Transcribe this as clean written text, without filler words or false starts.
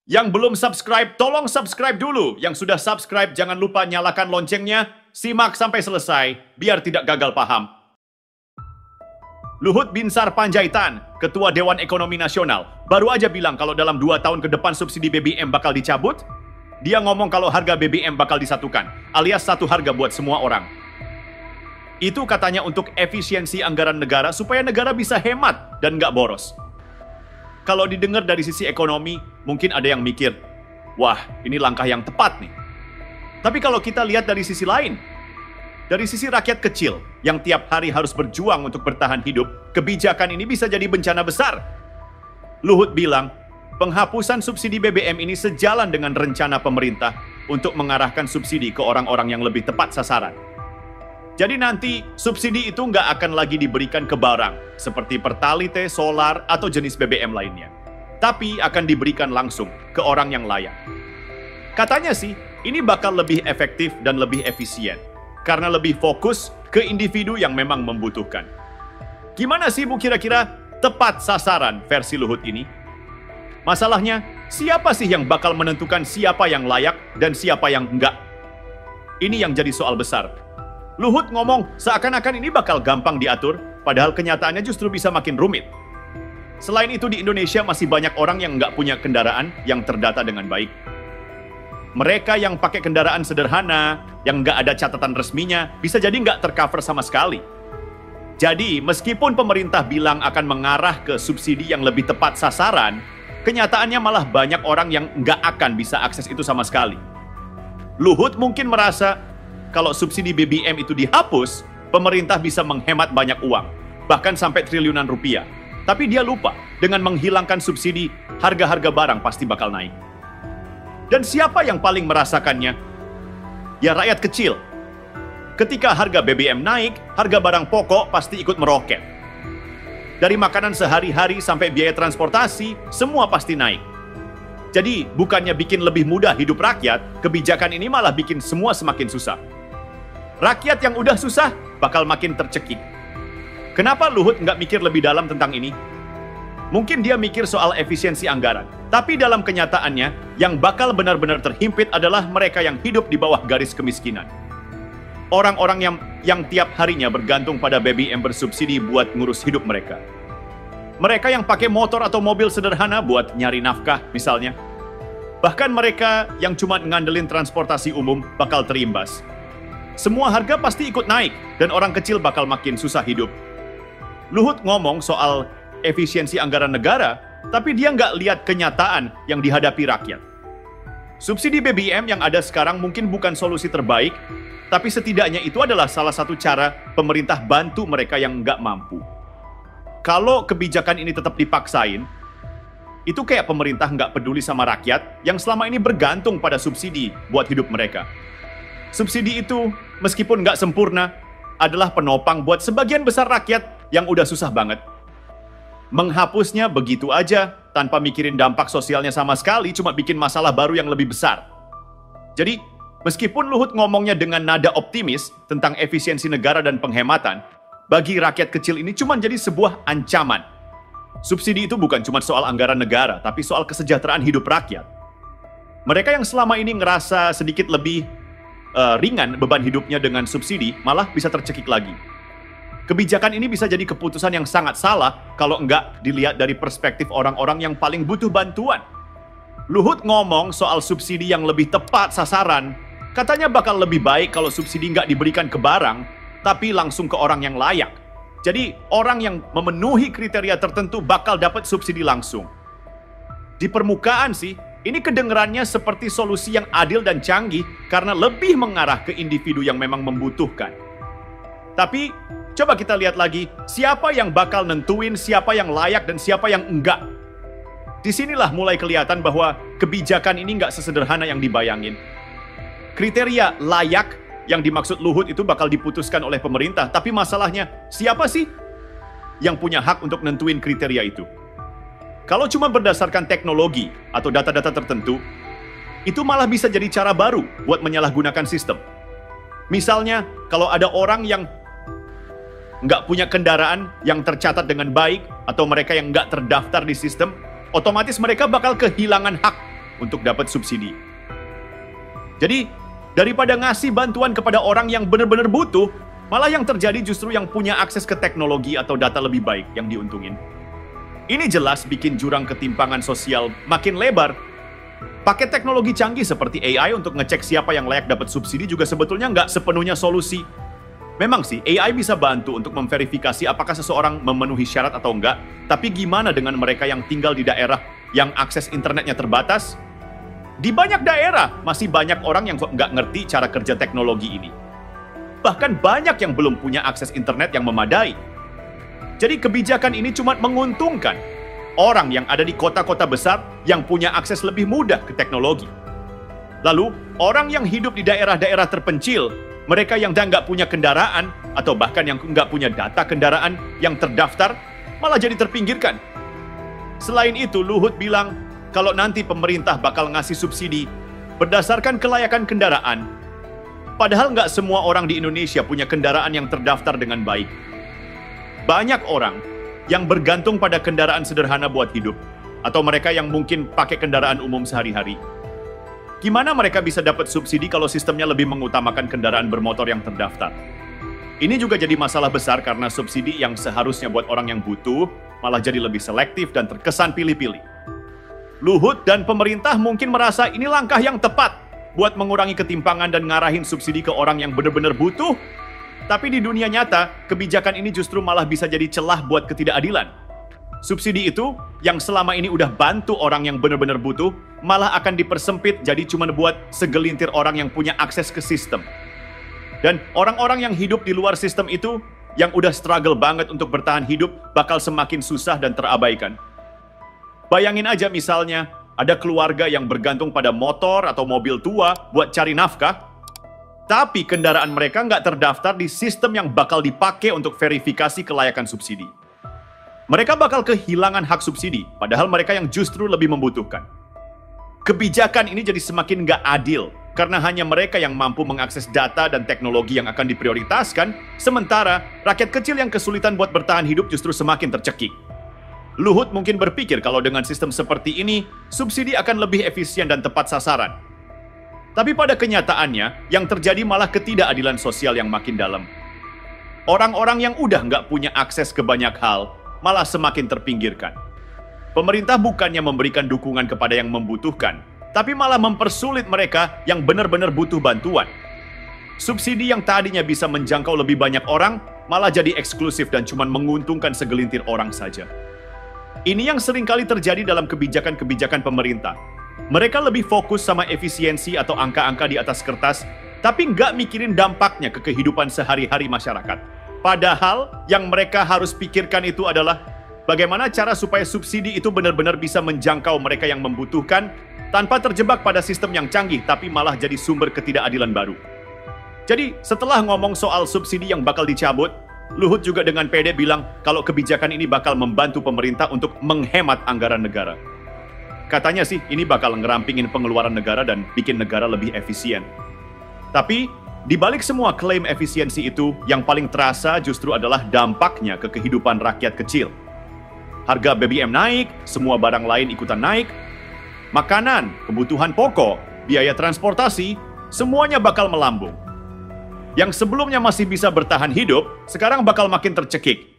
Yang belum subscribe, tolong subscribe dulu. Yang sudah subscribe, jangan lupa nyalakan loncengnya. Simak sampai selesai, biar tidak gagal paham. Luhut Binsar Panjaitan, Ketua Dewan Ekonomi Nasional, baru aja bilang kalau dalam 2 tahun ke depan subsidi BBM bakal dicabut. Dia ngomong kalau harga BBM bakal disatukan, alias satu harga buat semua orang. Itu katanya untuk efisiensi anggaran negara supaya negara bisa hemat dan nggak boros. Kalau didengar dari sisi ekonomi, mungkin ada yang mikir, wah ini langkah yang tepat nih. Tapi kalau kita lihat dari sisi lain, dari sisi rakyat kecil yang tiap hari harus berjuang untuk bertahan hidup, kebijakan ini bisa jadi bencana besar. Luhut bilang, penghapusan subsidi BBM ini sejalan dengan rencana pemerintah untuk mengarahkan subsidi ke orang-orang yang lebih tepat sasaran. Jadi nanti subsidi itu nggak akan lagi diberikan ke barang, seperti Pertalite, solar, atau jenis BBM lainnya. Tapi akan diberikan langsung ke orang yang layak. Katanya sih, ini bakal lebih efektif dan lebih efisien, karena lebih fokus ke individu yang memang membutuhkan. Gimana sih Bu kira-kira tepat sasaran versi Luhut ini? Masalahnya, siapa sih yang bakal menentukan siapa yang layak dan siapa yang enggak? Ini yang jadi soal besar. Luhut ngomong seakan-akan ini bakal gampang diatur, padahal kenyataannya justru bisa makin rumit. Selain itu di Indonesia masih banyak orang yang nggak punya kendaraan yang terdata dengan baik. Mereka yang pakai kendaraan sederhana, yang nggak ada catatan resminya, bisa jadi nggak tercover sama sekali. Jadi, meskipun pemerintah bilang akan mengarah ke subsidi yang lebih tepat sasaran, kenyataannya malah banyak orang yang nggak akan bisa akses itu sama sekali. Luhut mungkin merasa, kalau subsidi BBM itu dihapus, pemerintah bisa menghemat banyak uang, bahkan sampai triliunan rupiah. Tapi dia lupa, dengan menghilangkan subsidi, harga-harga barang pasti bakal naik. Dan siapa yang paling merasakannya? Ya rakyat kecil. Ketika harga BBM naik, harga barang pokok pasti ikut meroket. Dari makanan sehari-hari sampai biaya transportasi, semua pasti naik. Jadi, bukannya bikin lebih mudah hidup rakyat, kebijakan ini malah bikin semua semakin susah. Rakyat yang udah susah bakal makin tercekik. Kenapa Luhut nggak mikir lebih dalam tentang ini? Mungkin dia mikir soal efisiensi anggaran. Tapi dalam kenyataannya, yang bakal benar-benar terhimpit adalah mereka yang hidup di bawah garis kemiskinan. Orang-orang yang tiap harinya bergantung pada BBM bersubsidi buat ngurus hidup mereka. Mereka yang pakai motor atau mobil sederhana buat nyari nafkah misalnya. Bahkan mereka yang cuma ngandelin transportasi umum bakal terimbas. Semua harga pasti ikut naik, dan orang kecil bakal makin susah hidup. Luhut ngomong soal efisiensi anggaran negara, tapi dia nggak lihat kenyataan yang dihadapi rakyat. Subsidi BBM yang ada sekarang mungkin bukan solusi terbaik, tapi setidaknya itu adalah salah satu cara pemerintah bantu mereka yang nggak mampu. Kalau kebijakan ini tetap dipaksain, itu kayak pemerintah nggak peduli sama rakyat yang selama ini bergantung pada subsidi buat hidup mereka. Subsidi itu, meskipun nggak sempurna, adalah penopang buat sebagian besar rakyat yang udah susah banget. Menghapusnya begitu aja, tanpa mikirin dampak sosialnya sama sekali, cuma bikin masalah baru yang lebih besar. Jadi, meskipun Luhut ngomongnya dengan nada optimis tentang efisiensi negara dan penghematan, bagi rakyat kecil ini cuma jadi sebuah ancaman. Subsidi itu bukan cuma soal anggaran negara, tapi soal kesejahteraan hidup rakyat. Mereka yang selama ini ngerasa sedikit lebih ringan beban hidupnya dengan subsidi, malah bisa tercekik lagi. Kebijakan ini bisa jadi keputusan yang sangat salah kalau enggak dilihat dari perspektif orang-orang yang paling butuh bantuan. Luhut ngomong soal subsidi yang lebih tepat sasaran, katanya bakal lebih baik kalau subsidi nggak diberikan ke barang, tapi langsung ke orang yang layak. Jadi, orang yang memenuhi kriteria tertentu bakal dapat subsidi langsung. Di permukaan sih, ini kedengerannya seperti solusi yang adil dan canggih karena lebih mengarah ke individu yang memang membutuhkan. Tapi, coba kita lihat lagi, siapa yang bakal nentuin siapa yang layak dan siapa yang enggak. Disinilah mulai kelihatan bahwa kebijakan ini nggak sesederhana yang dibayangin. Kriteria layak yang dimaksud Luhut itu bakal diputuskan oleh pemerintah, tapi masalahnya, siapa sih yang punya hak untuk nentuin kriteria itu? Kalau cuma berdasarkan teknologi atau data-data tertentu, itu malah bisa jadi cara baru buat menyalahgunakan sistem. Misalnya, kalau ada orang yang nggak punya kendaraan yang tercatat dengan baik, atau mereka yang nggak terdaftar di sistem, otomatis mereka bakal kehilangan hak untuk dapat subsidi. Jadi, daripada ngasih bantuan kepada orang yang benar-benar butuh, malah yang terjadi justru yang punya akses ke teknologi atau data lebih baik yang diuntungin. Ini jelas bikin jurang ketimpangan sosial makin lebar. Pakai teknologi canggih seperti AI untuk ngecek siapa yang layak dapat subsidi juga sebetulnya nggak sepenuhnya solusi. Memang sih, AI bisa bantu untuk memverifikasi apakah seseorang memenuhi syarat atau enggak, tapi gimana dengan mereka yang tinggal di daerah yang akses internetnya terbatas? Di banyak daerah, masih banyak orang yang nggak ngerti cara kerja teknologi ini. Bahkan banyak yang belum punya akses internet yang memadai. Jadi kebijakan ini cuma menguntungkan orang yang ada di kota-kota besar yang punya akses lebih mudah ke teknologi. Lalu, orang yang hidup di daerah-daerah terpencil, mereka yang nggak punya kendaraan, atau bahkan yang nggak punya data kendaraan yang terdaftar, malah jadi terpinggirkan. Selain itu, Luhut bilang, kalau nanti pemerintah bakal ngasih subsidi berdasarkan kelayakan kendaraan, padahal nggak semua orang di Indonesia punya kendaraan yang terdaftar dengan baik. Banyak orang yang bergantung pada kendaraan sederhana buat hidup, atau mereka yang mungkin pakai kendaraan umum sehari-hari. Gimana mereka bisa dapat subsidi kalau sistemnya lebih mengutamakan kendaraan bermotor yang terdaftar? Ini juga jadi masalah besar karena subsidi yang seharusnya buat orang yang butuh, malah jadi lebih selektif dan terkesan pilih-pilih. Luhut dan pemerintah mungkin merasa ini langkah yang tepat buat mengurangi ketimpangan dan ngarahin subsidi ke orang yang benar-benar butuh. Tapi di dunia nyata, kebijakan ini justru malah bisa jadi celah buat ketidakadilan. Subsidi itu, yang selama ini udah bantu orang yang benar-benar butuh, malah akan dipersempit jadi cuma buat segelintir orang yang punya akses ke sistem. Dan orang-orang yang hidup di luar sistem itu, yang udah struggle banget untuk bertahan hidup, bakal semakin susah dan terabaikan. Bayangin aja misalnya, ada keluarga yang bergantung pada motor atau mobil tua buat cari nafkah, tapi kendaraan mereka nggak terdaftar di sistem yang bakal dipakai untuk verifikasi kelayakan subsidi. Mereka bakal kehilangan hak subsidi, padahal mereka yang justru lebih membutuhkan. Kebijakan ini jadi semakin nggak adil, karena hanya mereka yang mampu mengakses data dan teknologi yang akan diprioritaskan, sementara rakyat kecil yang kesulitan buat bertahan hidup justru semakin tercekik. Luhut mungkin berpikir kalau dengan sistem seperti ini, subsidi akan lebih efisien dan tepat sasaran. Tapi pada kenyataannya, yang terjadi malah ketidakadilan sosial yang makin dalam. Orang-orang yang udah nggak punya akses ke banyak hal, malah semakin terpinggirkan. Pemerintah bukannya memberikan dukungan kepada yang membutuhkan, tapi malah mempersulit mereka yang benar-benar butuh bantuan. Subsidi yang tadinya bisa menjangkau lebih banyak orang, malah jadi eksklusif dan cuma menguntungkan segelintir orang saja. Ini yang seringkali terjadi dalam kebijakan-kebijakan pemerintah. Mereka lebih fokus sama efisiensi atau angka-angka di atas kertas, tapi nggak mikirin dampaknya ke kehidupan sehari-hari masyarakat. Padahal yang mereka harus pikirkan itu adalah bagaimana cara supaya subsidi itu benar-benar bisa menjangkau mereka yang membutuhkan tanpa terjebak pada sistem yang canggih, tapi malah jadi sumber ketidakadilan baru. Jadi, setelah ngomong soal subsidi yang bakal dicabut, Luhut juga dengan pede bilang kalau kebijakan ini bakal membantu pemerintah untuk menghemat anggaran negara. Katanya sih, ini bakal ngerampingin pengeluaran negara dan bikin negara lebih efisien. Tapi, di balik semua klaim efisiensi itu, yang paling terasa justru adalah dampaknya ke kehidupan rakyat kecil. Harga BBM naik, semua barang lain ikutan naik. Makanan, kebutuhan pokok, biaya transportasi, semuanya bakal melambung. Yang sebelumnya masih bisa bertahan hidup, sekarang bakal makin tercekik.